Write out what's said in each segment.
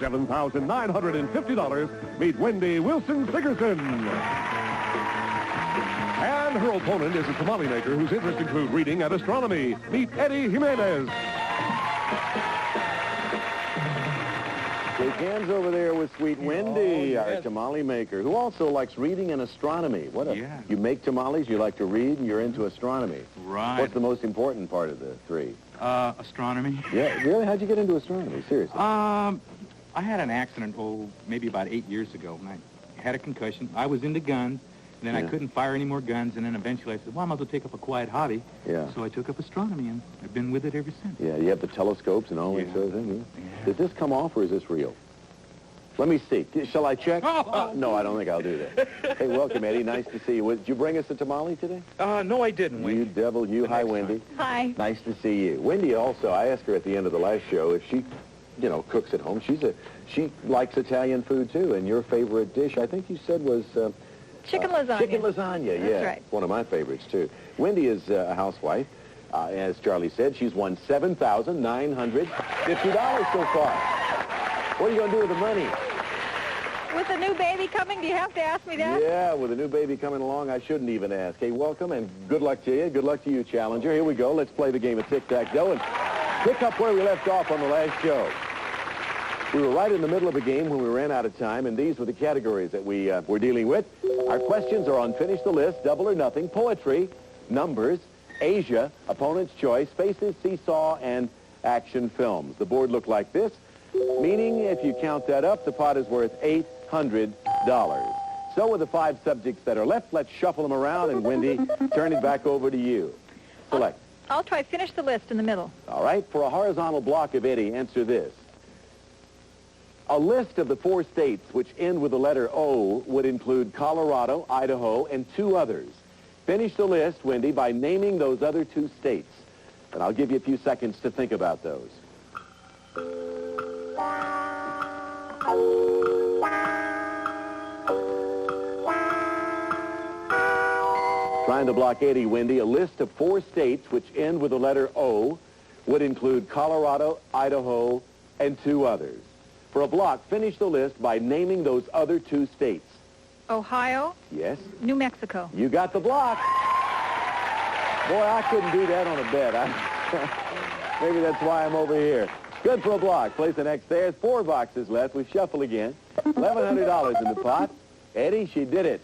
$7,950. Meet Wendy Wilson-Sigerson. And her opponent is a tamale maker whose interests include reading and astronomy. Meet Eddie Jimenez. Shake hands over there with sweet Wendy, our tamale maker, who also likes reading and astronomy. You make tamales, you like to read, and you're into astronomy. Right. What's the most important part of the three? Astronomy. Yeah, really? How'd you get into astronomy? Seriously? I had an accident, maybe about 8 years ago, and I had a concussion. I was into guns, and then I couldn't fire any more guns, and then eventually I said, well, I might as well take up a quiet hobby. Yeah. So I took up astronomy, and I've been with it ever since. Yeah, you have the telescopes and all that sort of thing. Yeah. Does this come off, or is this real? Let me see. Shall I check? No, I don't think I'll do that. Hey, welcome, Eddie. Nice to see you. Did you bring us a tamale today? No, I didn't. You devil, you. Hi, Wendy. Hi. Nice to see you. Wendy also, I asked her at the end of the last show if she, cooks at home. She likes Italian food, too, and your favorite dish, I think you said, was... chicken lasagna. Chicken lasagna, yeah. That's right. One of my favorites, too. Wendy is a housewife. As Charlie said, she's won $7,950 so far. What are you going to do with the money? With the new baby coming, do you have to ask me that? Yeah, with a new baby coming along, I shouldn't even ask. Hey, welcome, and good luck to you. Good luck to you, Challenger. Here we go. Let's play the game of tic-tac-toe and pick up where we left off on the last show. We were right in the middle of a game when we ran out of time, and these were the categories that we were dealing with. Our questions are on Finish the List, Double or Nothing, Poetry, Numbers, Asia, Opponent's Choice, Faces, Seesaw, and Action Films. The board looked like this, meaning if you count that up, the pot is worth $800. So with the 5 subjects that are left, let's shuffle them around, and Wendy, turn it back over to you. Select. I'll try Finish the List in the middle. All right, for a horizontal block of Eddie, answer this. A list of the 4 states which end with the letter O would include Colorado, Idaho, and 2 others. Finish the list, Wendy, by naming those other 2 states. And I'll give you a few seconds to think about those. Trying to block Eddie, Wendy. A list of 4 states which end with the letter O would include Colorado, Idaho, and 2 others. For a block, finish the list by naming those other 2 states. Ohio. Yes. New Mexico. You got the block. Boy, I couldn't do that on a bet. Maybe that's why I'm over here. Good for a block. Place the next there. 4 boxes left. We shuffle again. $1,100 in the pot. Eddie, she did it.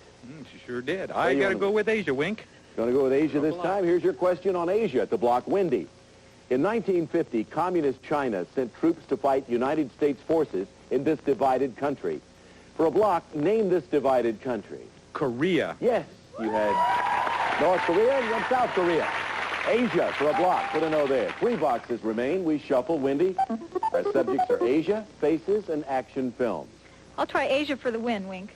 She sure did. I got to go with Asia, Wink. Going to go with Asia this time? Here's your question on Asia at the block, Wendy. In 1950, Communist China sent troops to fight United States forces in this divided country. For a block, name this divided country. Korea. Yes, you had North Korea and you had South Korea. Asia for a block. Put a no there. 3 boxes remain. We shuffle. Wendy, our subjects are Asia, Faces, and Action Films. I'll try Asia for the win, Wink.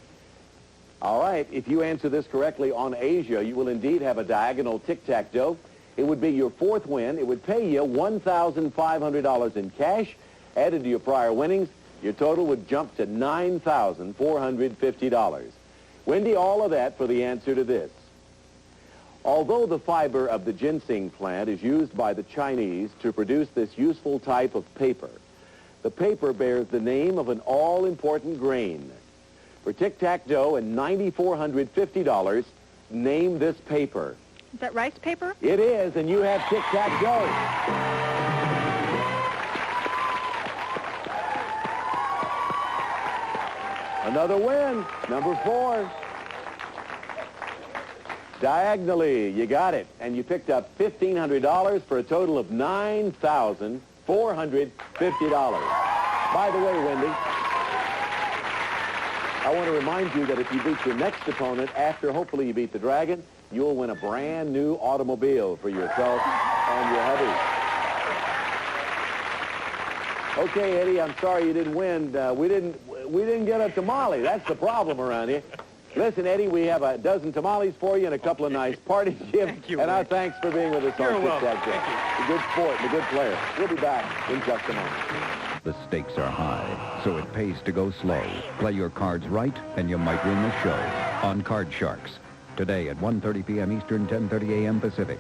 All right. If you answer this correctly on Asia, you will indeed have a diagonal tic-tac-toe. It would be your 4th win. It would pay you $1,500 in cash. Added to your prior winnings, your total would jump to $9,450. Wendy, all of that for the answer to this. Although the fiber of the ginseng plant is used by the Chinese to produce this useful type of paper, the paper bears the name of an all-important grain. For tic-tac-toe and $9,450, name this paper. Is that rice paper? It is, and you have tic-tac-toe. Another win, number 4. Diagonally, you got it. And you picked up $1,500 for a total of $9,450. By the way, Wendy, I want to remind you that if you beat your next opponent after hopefully you beat the Dragon, you'll win a brand new automobile for yourself and your hubby. Okay, Eddie, I'm sorry you didn't win. We didn't get a tamale. That's the problem around here. Listen, Eddie, we have a dozen tamales for you and a couple of nice party gifts. Thank you, and our Rick. thanks for being with us on Tic-Tac Toe. A good sport and a good player. We'll be back in just a moment. The stakes are high, so it pays to go slow. Play your cards right, and you might win the show on Card Sharks. Today at 1:30 p.m. Eastern, 10:30 a.m. Pacific.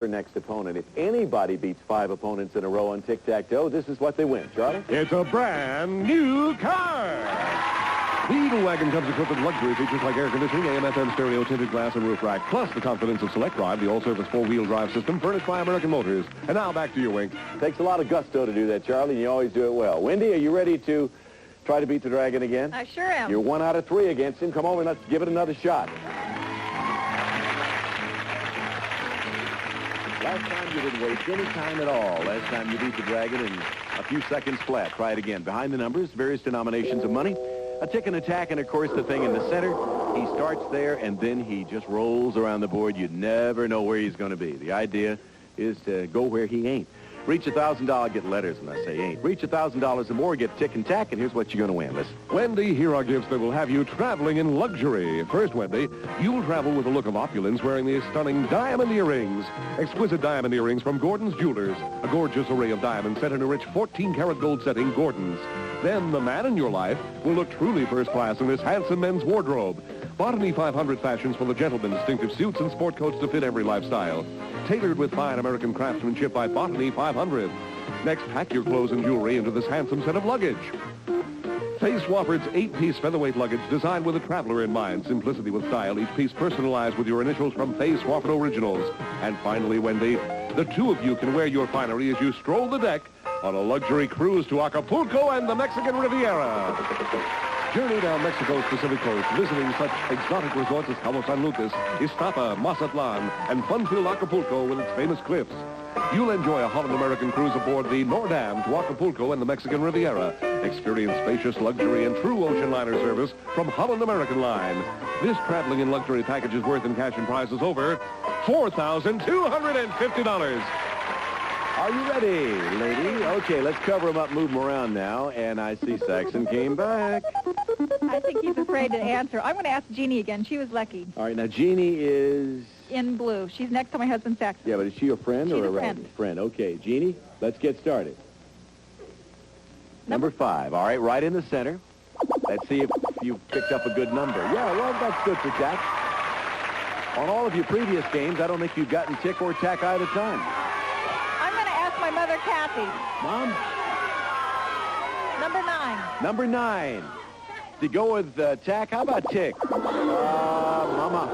Your next opponent. If anybody beats 5 opponents in a row on tic-tac-toe, this is what they win. Charlie? It's a brand new car. The Eagle Wagon comes equipped with luxury features like air conditioning, AM/FM stereo, tinted glass, and roof rack, plus the confidence of Select Drive, the all-service four-wheel drive system furnished by American Motors. And now back to you, Wink. Takes a lot of gusto to do that, Charlie, and you always do it well. Wendy, are you ready to try to beat the Dragon again? I sure am. You're 1 out of 3 against him. Come over and let's give it another shot. Last time you didn't waste any time at all. Last time you beat the Dragon in a few seconds flat. Try it again. Behind the numbers, various denominations of money. A tick and attack, and of course the thing in the center. He starts there, and then he just rolls around the board. You never know where he's going to be. The idea is to go where he ain't. Reach $1,000, get letters when I say ain't. Reach $1,000 or more, get tick and tack, and here's what you're going to win. Listen. Wendy, here are gifts that will have you traveling in luxury. First, Wendy, you'll travel with a look of opulence wearing these stunning diamond earrings. Exquisite diamond earrings from Gordon's Jewelers. A gorgeous array of diamonds set in a rich 14-karat gold setting, Gordon's. Then the man in your life will look truly first class in this handsome men's wardrobe. Botany 500 fashions for the gentleman, distinctive suits and sport coats to fit every lifestyle. Tailored with fine American craftsmanship by Botany 500. Next, pack your clothes and jewelry into this handsome set of luggage. Faye Swafford's 8-piece featherweight luggage designed with a traveler in mind. Simplicity with style, each piece personalized with your initials from Faye Swafford Originals. And finally, Wendy, the two of you can wear your finery as you stroll the deck on a luxury cruise to Acapulco and the Mexican Riviera. Journey down Mexico's Pacific coast, visiting such exotic resorts as Cabo San Lucas, Iztapa, Mazatlan, and fun-filled Acapulco with its famous cliffs. You'll enjoy a Holland-American cruise aboard the Nordam to Acapulco and the Mexican Riviera. Experience spacious luxury and true ocean liner service from Holland American Line. This traveling in luxury package is worth in cash and prizes over $4,250. Are you ready, lady? Okay, let's cover him up, move him around now. And I see Saxon came back. I think he's afraid to answer. I'm going to ask Jeannie again. She was lucky. All right, now Jeannie is... In blue. She's next to my husband, Saxon. Yeah, but is she a friend She's or a relative? friend. Okay, Jeannie, let's get started. Number 5. All right, right in the center. Let's see if you picked up a good number. Yeah, well, that's good for Jack. On all of your previous games, I don't think you've gotten tick or tack either time. I'm going to ask my mother, Kathy. Mom? Number 9. Number 9. To go with tack, how about tick? Mama.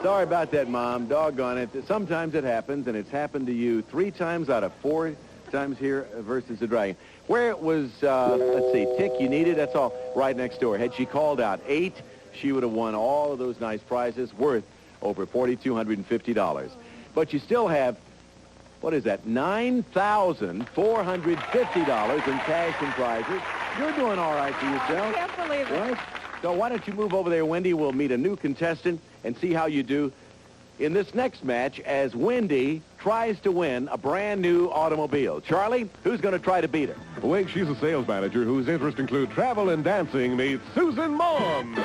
Sorry about that, Mom. Doggone it. Sometimes it happens, and it's happened to you 3 times out of 4 times here versus the Dragon. Where it was, let's see, tick you needed, that's all right next door. Had she called out 8, she would have won all of those nice prizes worth over $4,250. But you still have, what is that, $9,450 in cash and prizes. You're doing all right for yourself. I can't believe it. Right? So why don't you move over there, Wendy? We'll meet a new contestant and see how you do in this next match as Wendy tries to win a brand new automobile. Charlie, who's going to try to beat her? Wink, she's a sales manager whose interests include travel and dancing. Meet Susan Mond.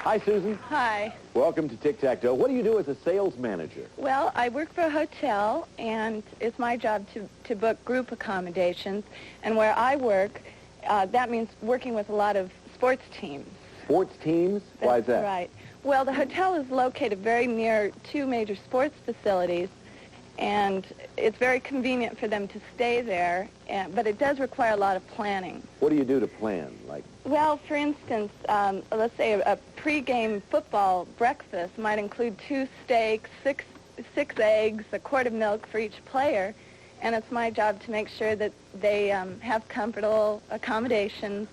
Hi, Susan. Hi. Welcome to Tic-Tac-Toe. What do you do as a sales manager? Well, I work for a hotel, and it's my job to book group accommodations. And where I work, that means working with a lot of sports teams. Sports teams? Why is that? That's right. Well, the hotel is located very near 2 major sports facilities, and it's very convenient for them to stay there, but it does require a lot of planning. What do you do to plan? Well, for instance, let's say a pregame football breakfast might include 2 steaks, 6 eggs, a quart of milk for each player, and it's my job to make sure that they have comfortable accommodations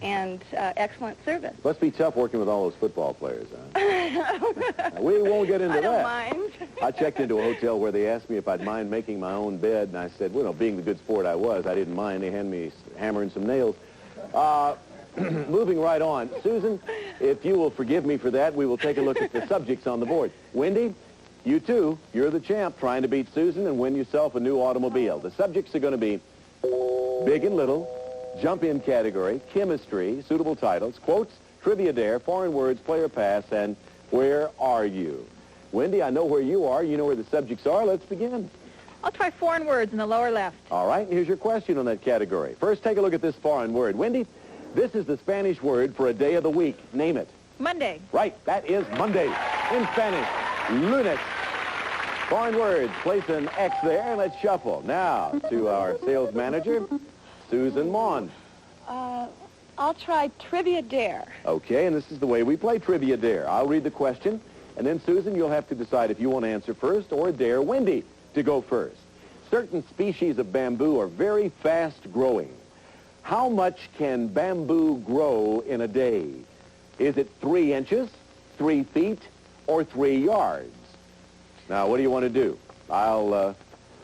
and excellent service. Must be tough working with all those football players, huh? We won't get into that. I don't mind. I checked into a hotel where they asked me if I'd mind making my own bed, and I said, well, being the good sport I was, I didn't mind. They handed me a hammer and some nails. Moving right on. Susan, if you will forgive me for that, we will take a look at the subjects on the board. Wendy, you too, you're the champ trying to beat Susan and win yourself a new automobile. The subjects are going to be big and little, jump-in category, chemistry, suitable titles, quotes, trivia dare, foreign words, player pass, and where are you? Wendy, I know where you are. You know where the subjects are. Let's begin. I'll try foreign words in the lower left. All right, and here's your question on that category. First, take a look at this foreign word. Wendy, this is the Spanish word for a day of the week. Name it. Monday. Right, that is Monday. In Spanish, lunes. Foreign words, place an X there, and let's shuffle. Now, to our sales manager, Susan Maughan. I'll try Trivia Dare. Okay, and this is the way we play Trivia Dare. I'll read the question, and then, Susan, you'll have to decide if you want to answer first or dare Wendy to go first. Certain species of bamboo are very fast growing. How much can bamboo grow in a day? Is it 3 inches, 3 feet, or 3 yards? Now, what do you want to do? I'll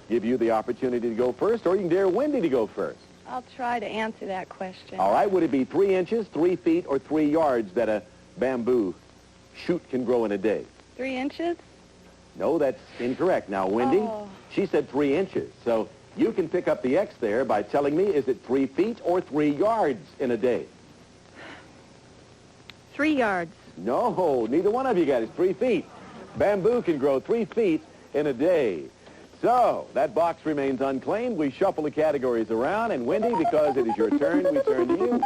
give you the opportunity to go first, or you can dare Wendy to go first. I'll try to answer that question. All right, would it be 3 inches, 3 feet, or 3 yards that a bamboo shoot can grow in a day? 3 inches? No, that's incorrect. Now, Wendy, Oh. she said 3 inches. So you can pick up the X there by telling me, is it 3 feet or 3 yards in a day? 3 yards. No, neither one of you got it. 3 feet. Bamboo can grow 3 feet in a day. So, that box remains unclaimed. We shuffle the categories around, and Wendy, because it is your turn, we turn to you.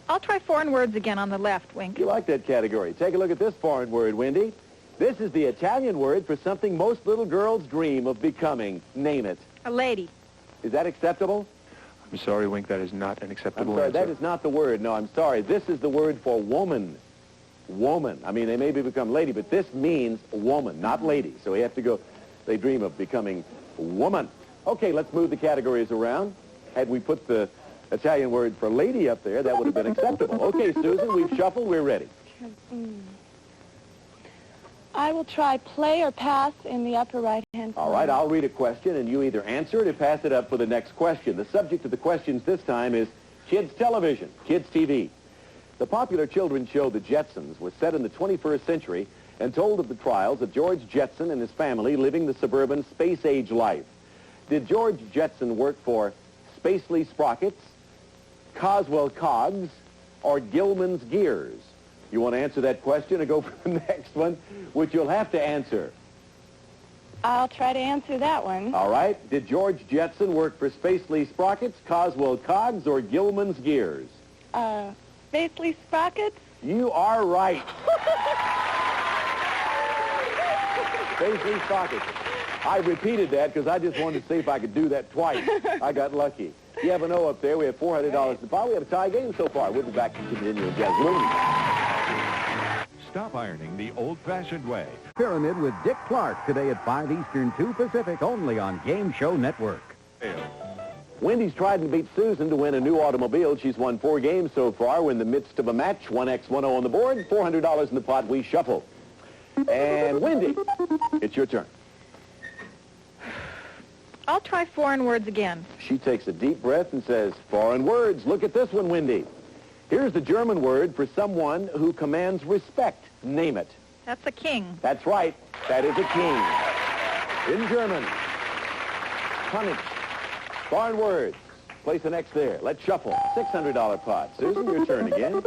I'll try foreign words again on the left, Wink. You like that category. Take a look at this foreign word, Wendy. This is the Italian word for something most little girls dream of becoming. Name it. A lady. Is that acceptable? I'm sorry, Wink, that is not an I'm acceptable sorry, answer. that is not the word. No, I'm sorry. This is the word for woman. Woman. I mean, they maybe become lady, but this means woman, not lady. So we have to go, they dream of becoming woman. Okay, let's move the categories around. Had we put the Italian word for lady up there, that would have been acceptable. Okay, Susan, we've shuffled. We're ready. I will try play or pass in the upper right-hand corner. All right, I'll read a question, and you either answer it or pass it up for the next question. The subject of the questions this time is kids television, kids TV. The popular children's show, The Jetsons, was set in the 21st century and told of the trials of George Jetson and his family living the suburban space-age life. Did George Jetson work for Spacely Sprockets, Coswell Cogs, or Gilman's Gears? You want to answer that question or go for the next one, which you'll have to answer? I'll try to answer that one. All right. Did George Jetson work for Spacely Sprockets, Coswell Cogs, or Gilman's Gears? Spacely Sprockets? You are right. Spacely Sprockets. I repeated that because I just wanted to see if I could do that twice. I got lucky. You have an O up there. We have $400 to buy. We have a tie game so far. We'll be back to continue in just a moment. Stop ironing the old-fashioned way. Pyramid with Dick Clark today at 5 Eastern, 2 Pacific, only on Game Show Network. Wendy's tried to beat Susan to win a new automobile. She's won 4 games so far. We're in the midst of a match. 1X10 on the board. $400 in the pot. We shuffle. And Wendy, it's your turn. I'll try foreign words again. She takes a deep breath and says, foreign words. Look at this one, Wendy. Here's the German word for someone who commands respect. Name it. That's a king. That's right. That is a king. In German. Punish. Foreign words. Place an X there. Let's shuffle. $600 pot. Susan, your turn again.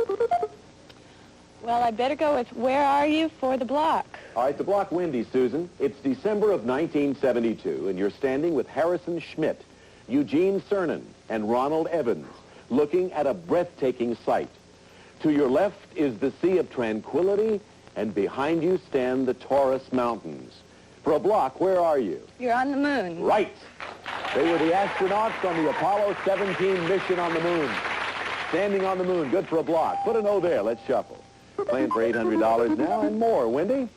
Well, I better go with where are you for the block. All right, the block Wendy, Susan. It's December of 1972, and you're standing with Harrison Schmidt, Eugene Cernan, and Ronald Evans, looking at a breathtaking sight. To your left is the Sea of Tranquility, and behind you stand the Taurus Mountains. For a block, where are you? You're on the moon. Right. They were the astronauts on the Apollo 17 mission on the moon. Standing on the moon, good for a block. Put an O there. Let's shuffle. Playing for $800 now and more. Wendy?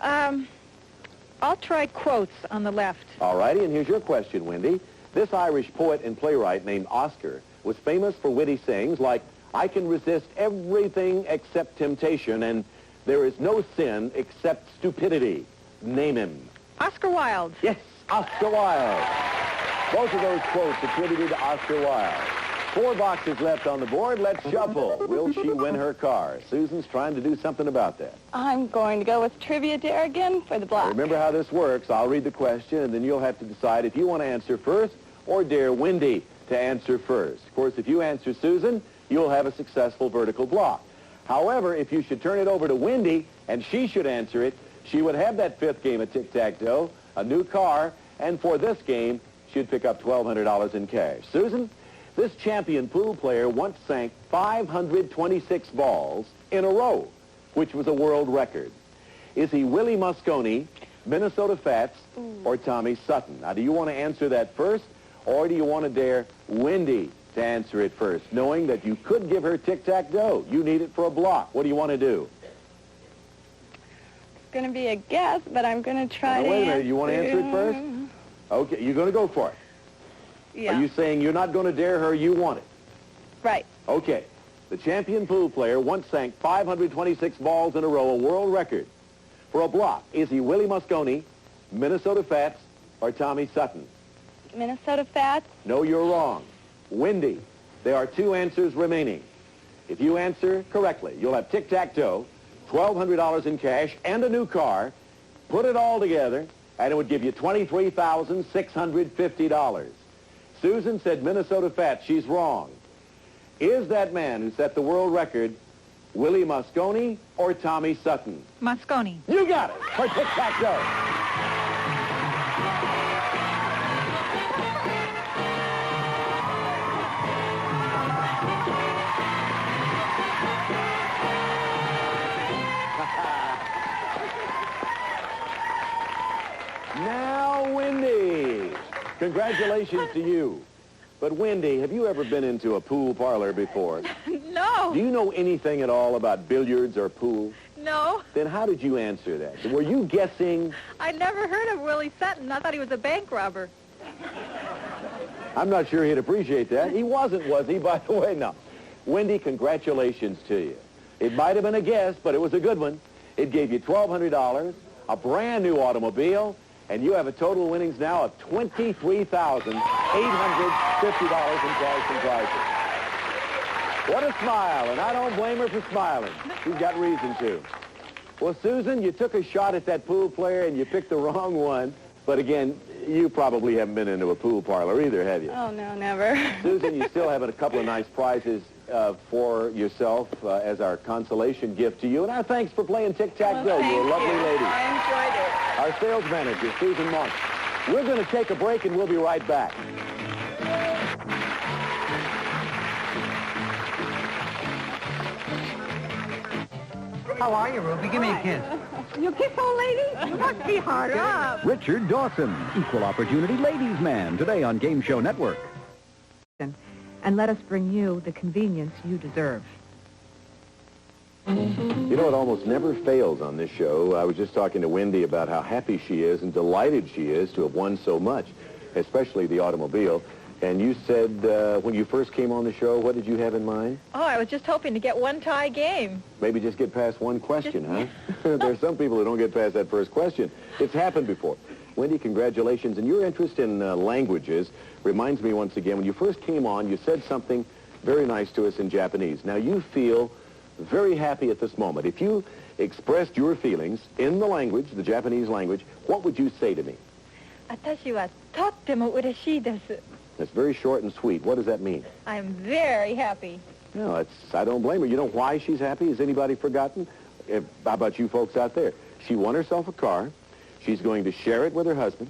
I'll try quotes on the left. All righty, and here's your question, Wendy. This Irish poet and playwright named Oscar was famous for witty sayings like, I can resist everything except temptation, and there is no sin except stupidity. Name him. Oscar Wilde. Yes, Oscar Wilde. Both of those quotes attributed to Oscar Wilde. 4 boxes left on the board. Let's shuffle. Will she win her car? Susan's trying to do something about that. I'm going to go with Trivia Dare again for the block. Remember how this works. I'll read the question, and then you'll have to decide if you want to answer first or dare Wendy to answer first. Of course, if you answer Susan, you'll have a successful vertical block. However, if you should turn it over to Wendy and she should answer it, she would have that 5th game of tic-tac-toe, a new car, and for this game, she'd pick up $1,200 in cash. Susan, This champion pool player once sank 526 balls in a row, which was a world record. Is he Willie Mosconi, Minnesota Fats, or Tommy Sutton? Now, do you want to answer that first, or do you want to dare Wendy to answer it first, knowing that you could give her tic-tac-toe? You need it for a block. What do you want to do? It's going to be a guess, but I'm going to try to Wait a minute. You want to answer it first? Okay, you're going to go for it. Yeah. Are you saying you're not going to dare her, you want it? Right. Okay. The champion pool player once sank 526 balls in a row, a world record. For a block, is he Willie Mosconi, Minnesota Fats, or Tommy Sutton? Minnesota Fats. No, you're wrong. Wendy, there are 2 answers remaining. If you answer correctly, you'll have tic-tac-toe, $1,200 in cash, and a new car. Put it all together, and it would give you $23,650. Susan said Minnesota Fats. She's wrong. Is that man who set the world record Willie Mosconi or Tommy Sutton? Mosconi. You got it for tic-tac-toe. Now, Wendy, congratulations to you. But, Wendy, have you ever been into a pool parlor before? No. Do you know anything at all about billiards or pool? No. Then how did you answer that? Were you guessing? I never heard of Willie Sutton. I thought he was a bank robber. I'm not sure he'd appreciate that. He wasn't, was he, by the way? No. Wendy, congratulations to you. It might have been a guess, but it was a good one. It gave you $1,200, a brand new automobile, and you have a total winnings now of $23,850 in cash and prizes. What a smile, and I don't blame her for smiling. She's got reason to. Well, Susan, you took a shot at that pool player, and you picked the wrong one. But again, you probably haven't been into a pool parlor either, have you? Oh, no, never. Susan, you still have a couple of nice prizes for yourself as our consolation gift to you. And our thanks for playing tic-tac-toe. Well, You're a lovely lady. I enjoyed it. Our sales manager, Susan Monk. We're going to take a break, and we'll be right back. How are you, Ruby? Give me a kiss. You kiss old lady? You must be hard up. Richard Dawson, Equal Opportunity Ladies Man, today on Game Show Network. And let us bring you the convenience you deserve. You know, it almost never fails on this show. I was just talking to Wendy about how happy she is and delighted she is to have won so much, especially the automobile. And you said when you first came on the show, what did you have in mind? Oh, I was just hoping to get one tie game. Maybe just get past one question, huh? There's some people who don't get past that first question. It's happened before. Wendy, congratulations. And your interest in languages reminds me once again, when you first came on, you said something very nice to us in Japanese. Now, you feel very happy at this moment. If you expressed your feelings in the language, the Japanese language, what would you say to me? 私はとっても嬉しいです. That's very short and sweet. What does that mean? I'm very happy. No, I don't blame her. You know why she's happy? Has anybody forgotten? How about you folks out there? She won herself a car. She's going to share it with her husband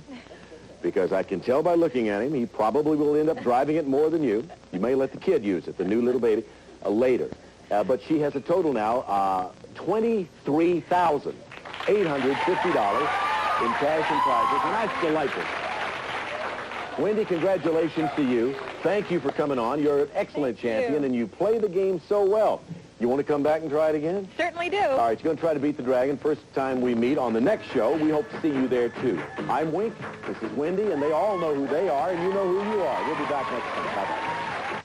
because I can tell by looking at him, he probably will end up driving it more than you. You may let the kid use it, the new little baby, later. But she has a total now, $23,850 in cash and prizes, and that's delightful. Wendy, congratulations to you. Thank you for coming on. You're an excellent champion, and you play the game so well. You want to come back and try it again? Certainly do. All right, you're going to try to beat the dragon. First time we meet on the next show, we hope to see you there, too. I'm Wink. This is Wendy, and they all know who they are, and you know who you are. We'll be back next time. Bye-bye.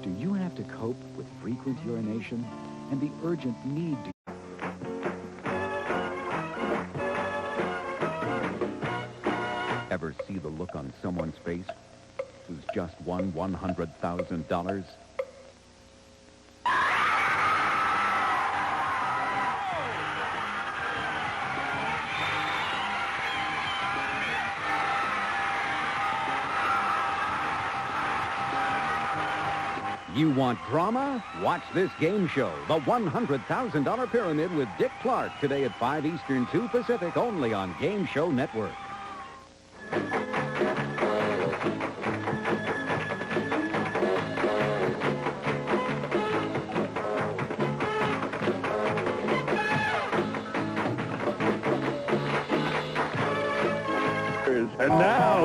Do you have to cope with frequent urination and the urgent need to... Ever see the look on someone's face who's just won $100,000? You want drama? Watch this game show, The $100,000 Pyramid with Dick Clark, today at 5 Eastern, 2 Pacific, only on Game Show Network. And now...